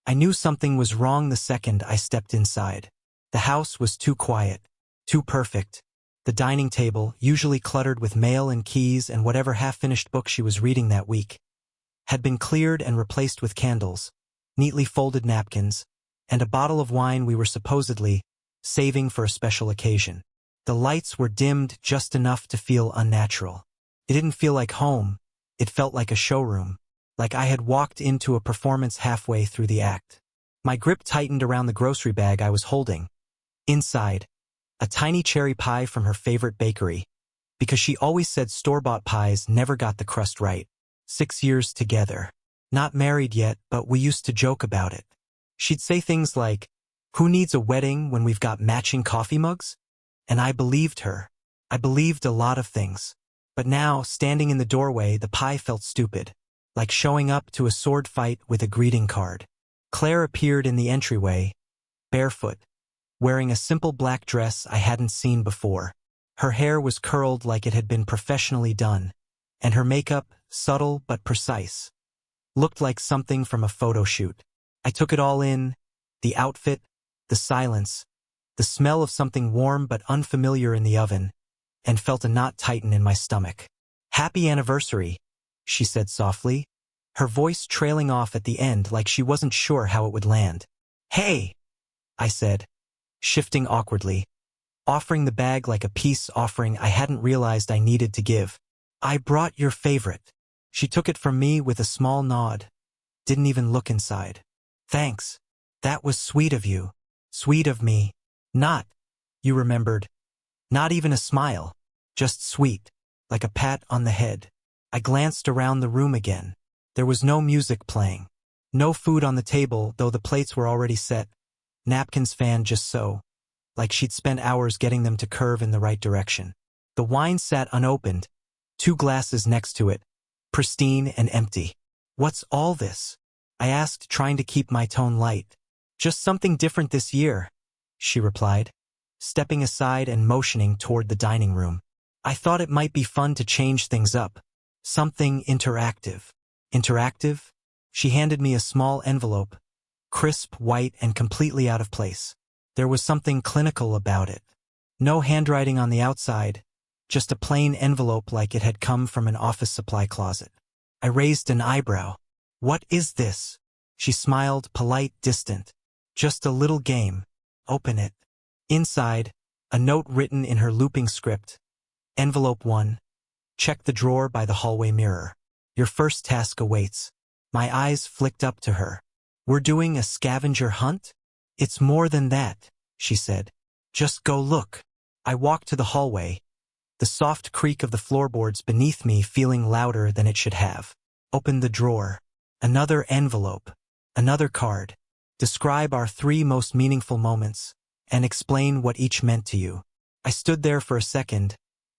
I knew something was wrong the second I stepped inside. The house was too quiet, too perfect. The dining table, usually cluttered with mail and keys and whatever half-finished book she was reading that week, had been cleared and replaced with candles, neatly folded napkins, and a bottle of wine we were supposedly saving for a special occasion. The lights were dimmed just enough to feel unnatural. It didn't feel like home. It felt like a showroom, like I had walked into a performance halfway through the act. My grip tightened around the grocery bag I was holding. Inside, a tiny cherry pie from her favorite bakery, because she always said store-bought pies never got the crust right. 6 years together. Not married yet, but we used to joke about it. She'd say things like, "Who needs a wedding when we've got matching coffee mugs?" And I believed her. I believed a lot of things. But now, standing in the doorway, the pie felt stupid, like showing up to a sword fight with a greeting card. Claire appeared in the entryway, barefoot, wearing a simple black dress I hadn't seen before. Her hair was curled like it had been professionally done, and her makeup, subtle but precise, looked like something from a photo shoot. I took it all in, the outfit, the silence, the smell of something warm but unfamiliar in the oven, and felt a knot tighten in my stomach. "Happy anniversary," she said softly, her voice trailing off at the end like she wasn't sure how it would land. "Hey," I said, shifting awkwardly, offering the bag like a peace offering I hadn't realized I needed to give. "I brought your favorite." She took it from me with a small nod, didn't even look inside. "Thanks. That was sweet of you. Sweet of me. Not," you remembered, "not even a smile, just sweet, like a pat on the head." I glanced around the room again. There was no music playing. No food on the table, though the plates were already set. Napkins fanned just so, like she'd spent hours getting them to curve in the right direction. The wine sat unopened, 2 glasses next to it, pristine and empty. "What's all this?" I asked, trying to keep my tone light. "Just something different this year," she replied, stepping aside and motioning toward the dining room. "I thought it might be fun to change things up. Something interactive." "Interactive?" She handed me a small envelope, crisp, white, and completely out of place. There was something clinical about it. No handwriting on the outside, just a plain envelope like it had come from an office supply closet. I raised an eyebrow. "What is this?" She smiled, polite, distant. "Just a little game. Open it." Inside, a note written in her looping script. "Envelope 1. Check the drawer by the hallway mirror. Your first task awaits." My eyes flicked up to her. "We're doing a scavenger hunt?" "It's more than that," she said. "Just go look." I walked to the hallway, the soft creak of the floorboards beneath me feeling louder than it should have. Opened the drawer. Another envelope. Another card. "Describe our 3 most meaningful moments, and explain what each meant to you." I stood there for a second,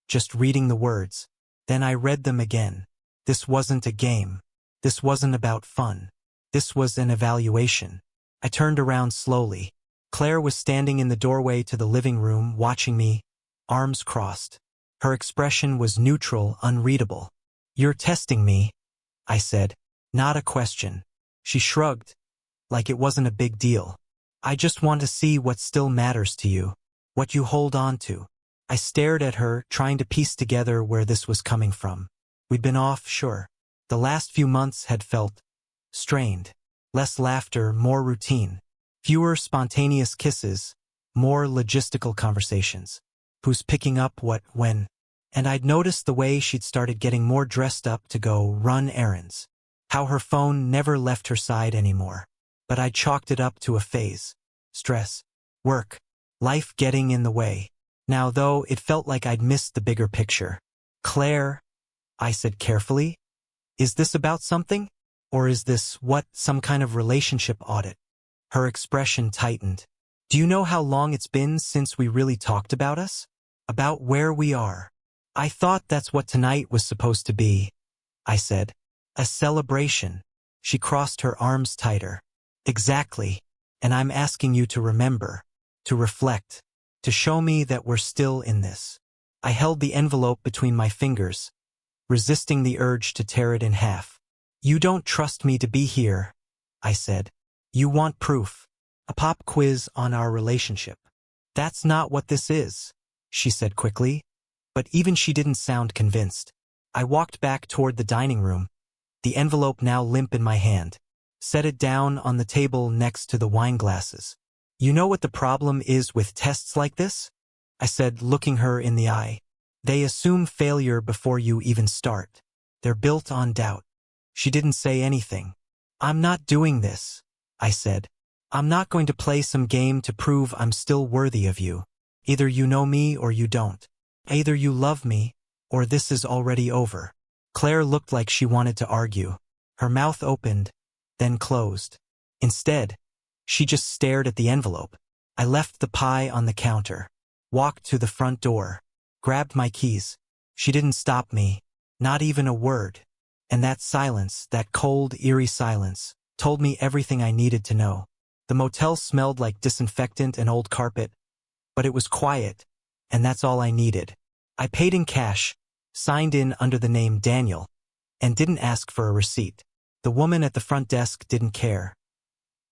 just reading the words. Then I read them again. This wasn't a game. This wasn't about fun. This was an evaluation. I turned around slowly. Claire was standing in the doorway to the living room, watching me, arms crossed. Her expression was neutral, unreadable. "You're testing me," I said. "Not a question." She shrugged, like it wasn't a big deal. "I just want to see what still matters to you, what you hold on to." I stared at her, trying to piece together where this was coming from. We'd been off, sure. The last few months had felt strained. Less laughter, more routine. Fewer spontaneous kisses, more logistical conversations. Who's picking up what, when? And I'd noticed the way she'd started getting more dressed up to go run errands. How her phone never left her side anymore. But I'd chalked it up to a phase. Stress. Work. Life getting in the way. Now, though, it felt like I'd missed the bigger picture. "Claire," I said carefully, "is this about something? Or is this, some kind of relationship audit?" Her expression tightened. "Do you know how long it's been since we really talked about us? About where we are?" "I thought that's what tonight was supposed to be," I said. "A celebration." She crossed her arms tighter. "Exactly. And I'm asking you to remember, to reflect, to show me that we're still in this." I held the envelope between my fingers, resisting the urge to tear it in half. "You don't trust me to be here," I said. You want proof. A pop quiz on our relationship. That's not what this is, she said quickly. But even she didn't sound convinced. I walked back toward the dining room, the envelope now limp in my hand. Set it down on the table next to the wine glasses. You know what the problem is with tests like this? I said, looking her in the eye. They assume failure before you even start. They're built on doubt. She didn't say anything. I'm not doing this, I said. I'm not going to play some game to prove I'm still worthy of you. Either you know me or you don't. Either you love me, or this is already over. Claire looked like she wanted to argue. Her mouth opened, then closed. Instead, she just stared at the envelope. I left the pie on the counter, walked to the front door, grabbed my keys. She didn't stop me, not even a word. And that silence, that cold, eerie silence, told me everything I needed to know. The motel smelled like disinfectant and old carpet, but it was quiet, and that's all I needed. I paid in cash, signed in under the name Daniel, and didn't ask for a receipt. The woman at the front desk didn't care.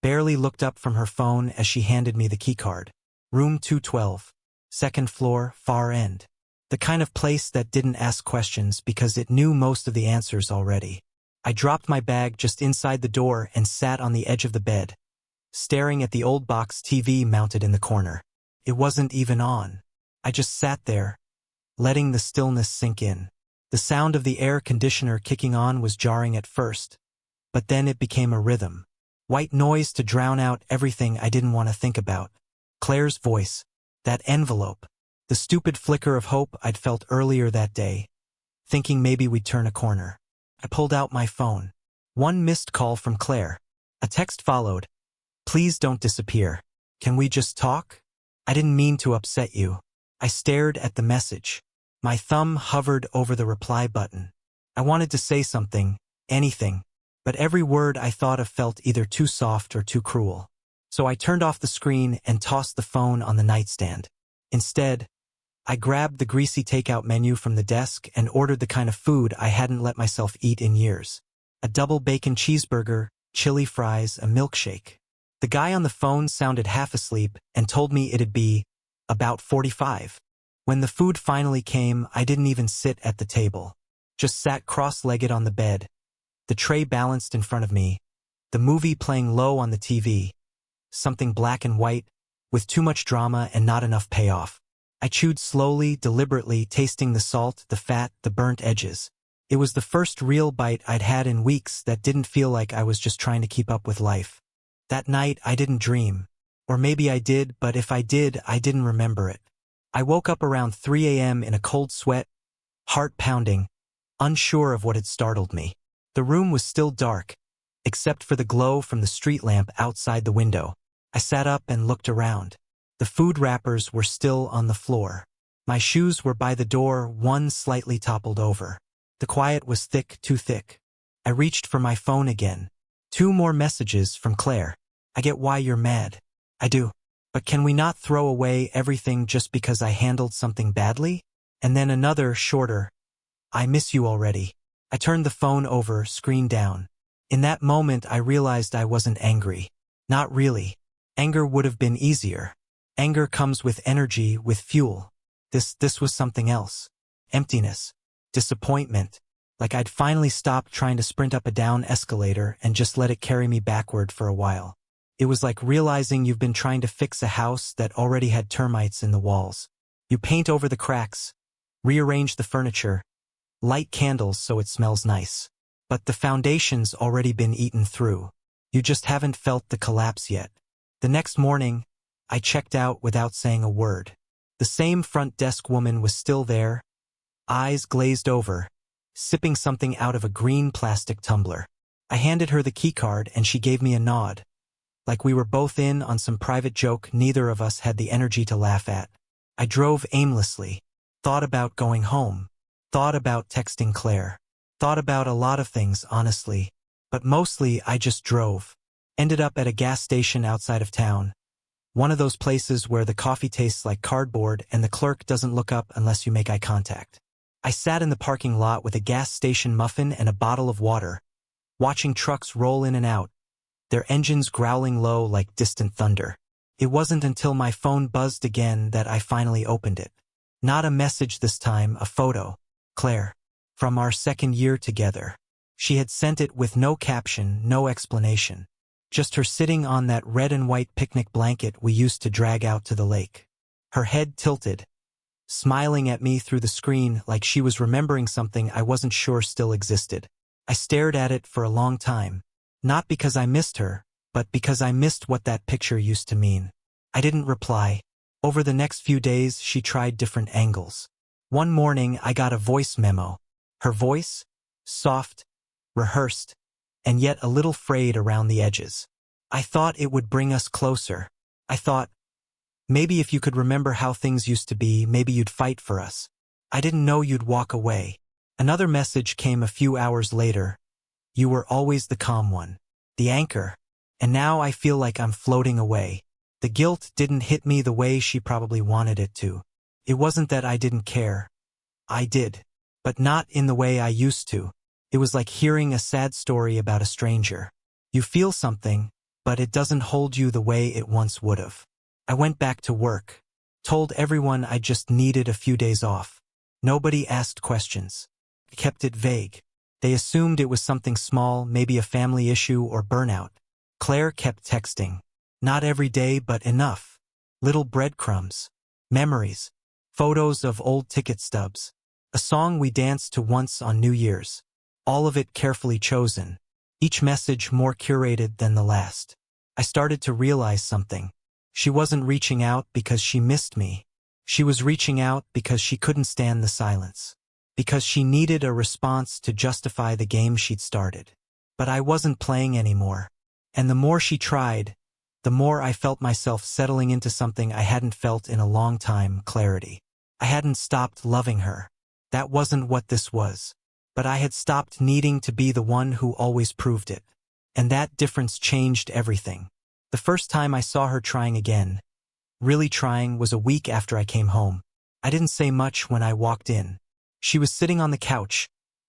Barely looked up from her phone as she handed me the keycard. Room 212, second floor, far end. The kind of place that didn't ask questions because it knew most of the answers already. I dropped my bag just inside the door and sat on the edge of the bed, staring at the old box TV mounted in the corner. It wasn't even on. I just sat there, letting the stillness sink in. The sound of the air conditioner kicking on was jarring at first, but then it became a rhythm. White noise to drown out everything I didn't want to think about. Claire's voice, that envelope, the stupid flicker of hope I'd felt earlier that day, thinking maybe we'd turn a corner. I pulled out my phone. One missed call from Claire. A text followed. Please don't disappear. Can we just talk? I didn't mean to upset you. I stared at the message. My thumb hovered over the reply button. I wanted to say something, anything, but every word I thought of felt either too soft or too cruel. So I turned off the screen and tossed the phone on the nightstand. Instead, I grabbed the greasy takeout menu from the desk and ordered the kind of food I hadn't let myself eat in years. A double bacon cheeseburger, chili fries, a milkshake. The guy on the phone sounded half asleep and told me it'd be about 45. When the food finally came, I didn't even sit at the table. Just sat cross-legged on the bed, the tray balanced in front of me, the movie playing low on the TV, something black and white, with too much drama and not enough payoff. I chewed slowly, deliberately, tasting the salt, the fat, the burnt edges. It was the first real bite I'd had in weeks that didn't feel like I was just trying to keep up with life. That night, I didn't dream. Or maybe I did, but if I did, I didn't remember it. I woke up around 3 a.m. in a cold sweat, heart pounding, unsure of what had startled me. The room was still dark, except for the glow from the street lamp outside the window. I sat up and looked around. The food wrappers were still on the floor. My shoes were by the door, one slightly toppled over. The quiet was thick, too thick. I reached for my phone again. 2 more messages from Claire. I get why you're mad. I do. But can we not throw away everything just because I handled something badly? And then another, shorter. I miss you already. I turned the phone over, screen down. In that moment, I realized I wasn't angry. Not really. Anger would have been easier. Anger comes with energy, with fuel. This was something else. Emptiness. Disappointment. Like I'd finally stopped trying to sprint up a down escalator and just let it carry me backward for a while. It was like realizing you've been trying to fix a house that already had termites in the walls. You paint over the cracks, rearrange the furniture, light candles so it smells nice. But the foundation's already been eaten through. You just haven't felt the collapse yet. The next morning, I checked out without saying a word. The same front desk woman was still there, eyes glazed over, sipping something out of a green plastic tumbler. I handed her the keycard and she gave me a nod. Like we were both in on some private joke neither of us had the energy to laugh at. I drove aimlessly, thought about going home, thought about texting Claire, thought about a lot of things, honestly, but mostly I just drove. Ended up at a gas station outside of town, one of those places where the coffee tastes like cardboard and the clerk doesn't look up unless you make eye contact. I sat in the parking lot with a gas station muffin and a bottle of water, watching trucks roll in and out, their engines growling low like distant thunder. It wasn't until my phone buzzed again that I finally opened it. Not a message this time, a photo. Claire. From our second year together. She had sent it with no caption, no explanation. Just her sitting on that red and white picnic blanket we used to drag out to the lake. Her head tilted, smiling at me through the screen like she was remembering something I wasn't sure still existed. I stared at it for a long time. Not because I missed her, but because I missed what that picture used to mean. I didn't reply. Over the next few days, she tried different angles. One morning, I got a voice memo. Her voice? Soft, rehearsed, and yet a little frayed around the edges. I thought it would bring us closer. I thought, maybe if you could remember how things used to be, maybe you'd fight for us. I didn't know you'd walk away. Another message came a few hours later. You were always the calm one, the anchor, and now I feel like I'm floating away. The guilt didn't hit me the way she probably wanted it to. It wasn't that I didn't care. I did, but not in the way I used to. It was like hearing a sad story about a stranger. You feel something, but it doesn't hold you the way it once would have. I went back to work, told everyone I just needed a few days off. Nobody asked questions. I kept it vague. They assumed it was something small, maybe a family issue or burnout. Claire kept texting. Not every day, but enough. Little breadcrumbs. Memories. Photos of old ticket stubs. A song we danced to once on New Year's. All of it carefully chosen. Each message more curated than the last. I started to realize something. She wasn't reaching out because she missed me. She was reaching out because she couldn't stand the silence. Because she needed a response to justify the game she'd started. But I wasn't playing anymore. And the more she tried, the more I felt myself settling into something I hadn't felt in a long time, clarity. I hadn't stopped loving her. That wasn't what this was. But I had stopped needing to be the one who always proved it. And that difference changed everything. The first time I saw her trying again, really trying, was a week after I came home. I didn't say much when I walked in. She was sitting on the couch,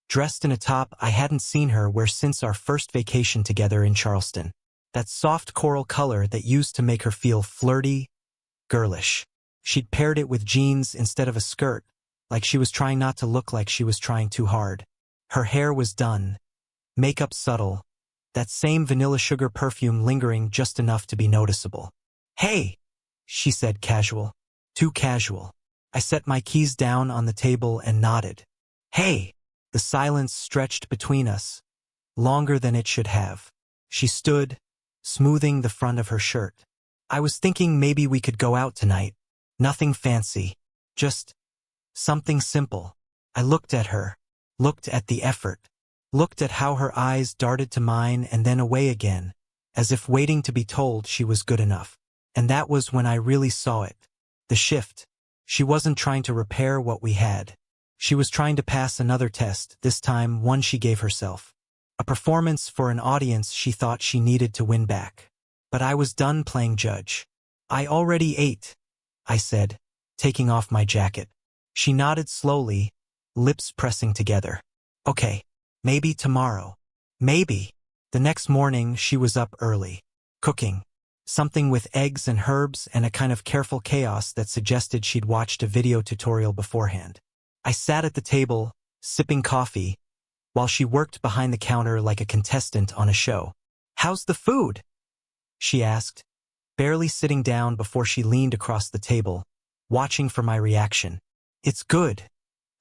dressed in a top I hadn't seen her wear since our first vacation together in Charleston. That soft coral color that used to make her feel flirty, girlish. She'd paired it with jeans instead of a skirt, like she was trying not to look like she was trying too hard. Her hair was done, makeup subtle, that same vanilla sugar perfume lingering just enough to be noticeable. "Hey," she said, casual. Too casual. I set my keys down on the table and nodded. "Hey." The silence stretched between us, longer than it should have. She stood, smoothing the front of her shirt. "I was thinking maybe we could go out tonight. Nothing fancy. Just something simple." I looked at her, looked at the effort, looked at how her eyes darted to mine and then away again, as if waiting to be told she was good enough. And that was when I really saw it. The shift. She wasn't trying to repair what we had. She was trying to pass another test, this time one she gave herself. A performance for an audience she thought she needed to win back. But I was done playing judge. "I already ate," I said, taking off my jacket. She nodded slowly, lips pressing together. "Okay, maybe tomorrow." Maybe. The next morning she was up early, cooking. Something with eggs and herbs and a kind of careful chaos that suggested she'd watched a video tutorial beforehand. I sat at the table, sipping coffee, while she worked behind the counter like a contestant on a show. "How's the food?" she asked, barely sitting down before she leaned across the table, watching for my reaction. "It's good,"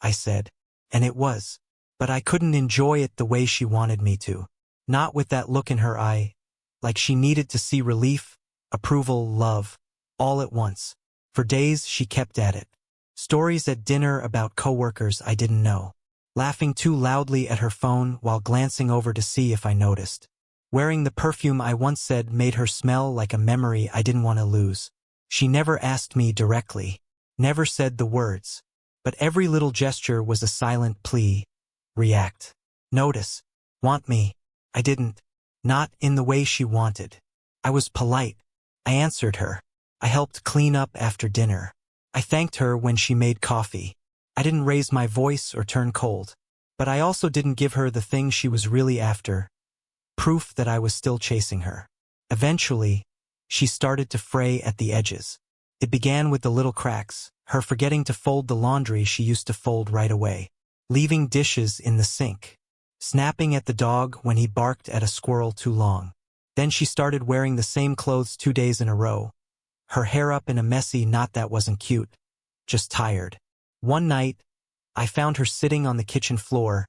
I said, and it was. But I couldn't enjoy it the way she wanted me to. Not with that look in her eye, like she needed to see relief, approval, love, all at once. For days she kept at it. Stories at dinner about coworkers I didn't know. Laughing too loudly at her phone while glancing over to see if I noticed. Wearing the perfume I once said made her smell like a memory I didn't want to lose. She never asked me directly, never said the words. But every little gesture was a silent plea. React. Notice. Want me. I didn't. Not in the way she wanted. I was polite. I answered her. I helped clean up after dinner. I thanked her when she made coffee. I didn't raise my voice or turn cold. But I also didn't give her the thing she was really after. Proof that I was still chasing her. Eventually, she started to fray at the edges. It began with the little cracks, her forgetting to fold the laundry she used to fold right away, leaving dishes in the sink, snapping at the dog when he barked at a squirrel too long. Then she started wearing the same clothes 2 days in a row, her hair up in a messy knot that wasn't cute, just tired. One night, I found her sitting on the kitchen floor,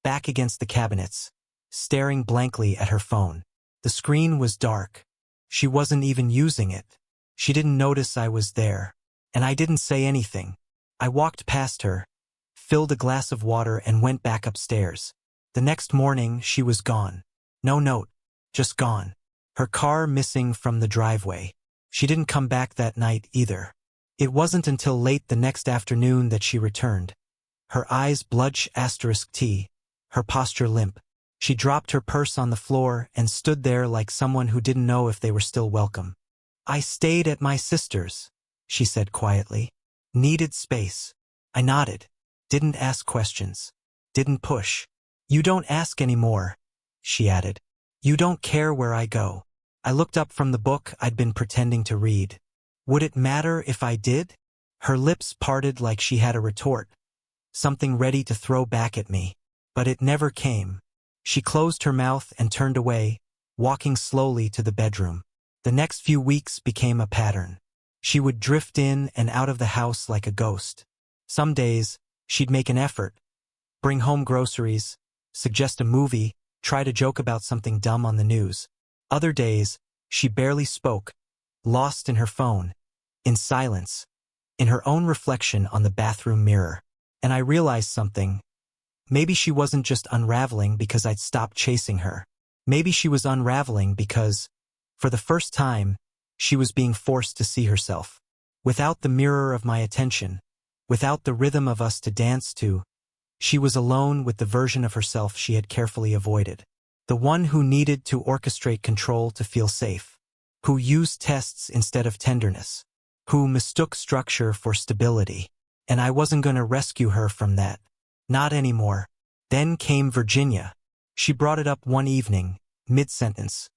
back against the cabinets, staring blankly at her phone. The screen was dark. She wasn't even using it. She didn't notice I was there, and I didn't say anything. I walked past her, filled a glass of water and went back upstairs. The next morning, she was gone. No note, just gone. Her car missing from the driveway. She didn't come back that night either. It wasn't until late the next afternoon that she returned. Her eyes *T, her posture limp. She dropped her purse on the floor and stood there like someone who didn't know if they were still welcome. "I stayed at my sister's," she said quietly. "Needed space." I nodded. Didn't ask questions. Didn't push. "You don't ask anymore," she added. "You don't care where I go." I looked up from the book I'd been pretending to read. Would it matter if I did? Her lips parted like she had a retort, something ready to throw back at me. But it never came. She closed her mouth and turned away, walking slowly to the bedroom. The next few weeks became a pattern. She would drift in and out of the house like a ghost. Some days, she'd make an effort, bring home groceries, suggest a movie, try to joke about something dumb on the news. Other days, she barely spoke, lost in her phone, in silence, in her own reflection on the bathroom mirror. And I realized something. Maybe she wasn't just unraveling because I'd stopped chasing her. Maybe she was unraveling because, for the first time, she was being forced to see herself. Without the mirror of my attention, without the rhythm of us to dance to, she was alone with the version of herself she had carefully avoided. The one who needed to orchestrate control to feel safe. Who used tests instead of tenderness. Who mistook structure for stability. And I wasn't going to rescue her from that. Not anymore. Then came Virginia. She brought it up one evening, mid-sentence,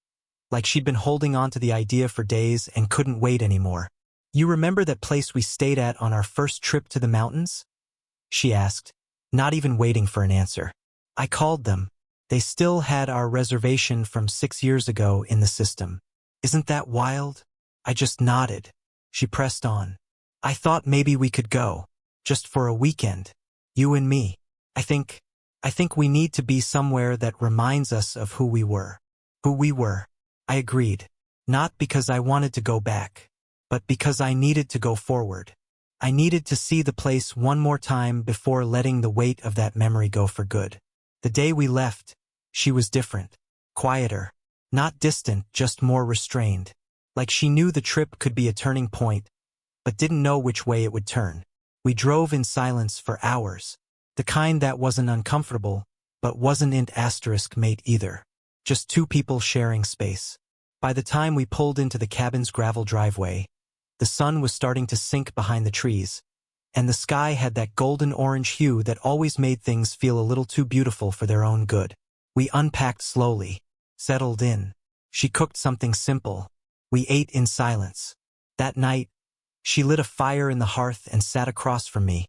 like she'd been holding on to the idea for days and couldn't wait anymore. "You remember that place we stayed at on our first trip to the mountains?" she asked, not even waiting for an answer. I called them. They still had our reservation from 6 years ago in the system. "Isn't that wild?" I just nodded. She pressed on. "I thought maybe we could go. Just for a weekend. You and me. I think we need to be somewhere that reminds us of who we were." Who we were. I agreed. Not because I wanted to go back, but because I needed to go forward. I needed to see the place one more time before letting the weight of that memory go for good. The day we left, she was different. Quieter. Not distant, just more restrained. Like she knew the trip could be a turning point, but didn't know which way it would turn. We drove in silence for hours. The kind that wasn't uncomfortable, but wasn't *mate either. Just two people sharing space. By the time we pulled into the cabin's gravel driveway, the sun was starting to sink behind the trees, and the sky had that golden-orange hue that always made things feel a little too beautiful for their own good. We unpacked slowly, settled in. She cooked something simple. We ate in silence. That night, she lit a fire in the hearth and sat across from me,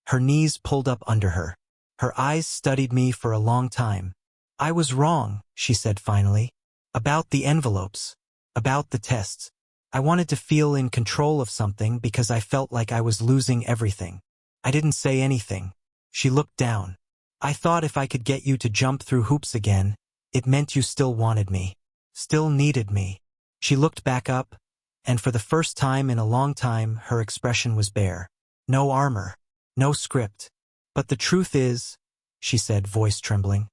her knees pulled up under her. Her eyes studied me for a long time. "I was wrong," she said finally. "About the envelopes. About the tests. I wanted to feel in control of something because I felt like I was losing everything." I didn't say anything. She looked down. "I thought if I could get you to jump through hoops again, it meant you still wanted me. Still needed me." She looked back up, and for the first time in a long time, her expression was bare. No armor. No script. "But the truth is," she said, voice trembling,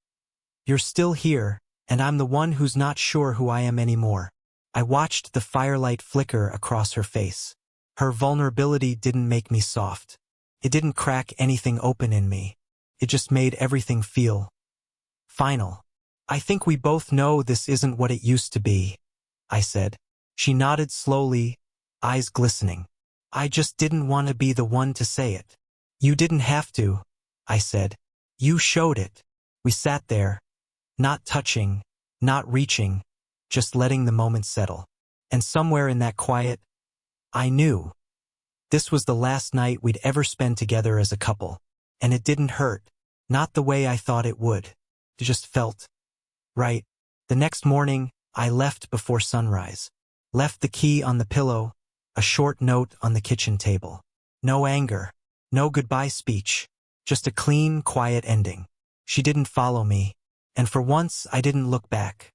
"you're still here, and I'm the one who's not sure who I am anymore." I watched the firelight flicker across her face. Her vulnerability didn't make me soft. It didn't crack anything open in me. It just made everything feel final. "I think we both know this isn't what it used to be," I said. She nodded slowly, eyes glistening. "I just didn't want to be the one to say it." "You didn't have to," I said. "You showed it." We sat there, not touching, not reaching, just letting the moment settle. And somewhere in that quiet, I knew this was the last night we'd ever spend together as a couple. And it didn't hurt. Not the way I thought it would. It just felt right. The next morning, I left before sunrise. Left the key on the pillow, a short note on the kitchen table. No anger, no goodbye speech, just a clean, quiet ending. She didn't follow me, and for once I didn't look back.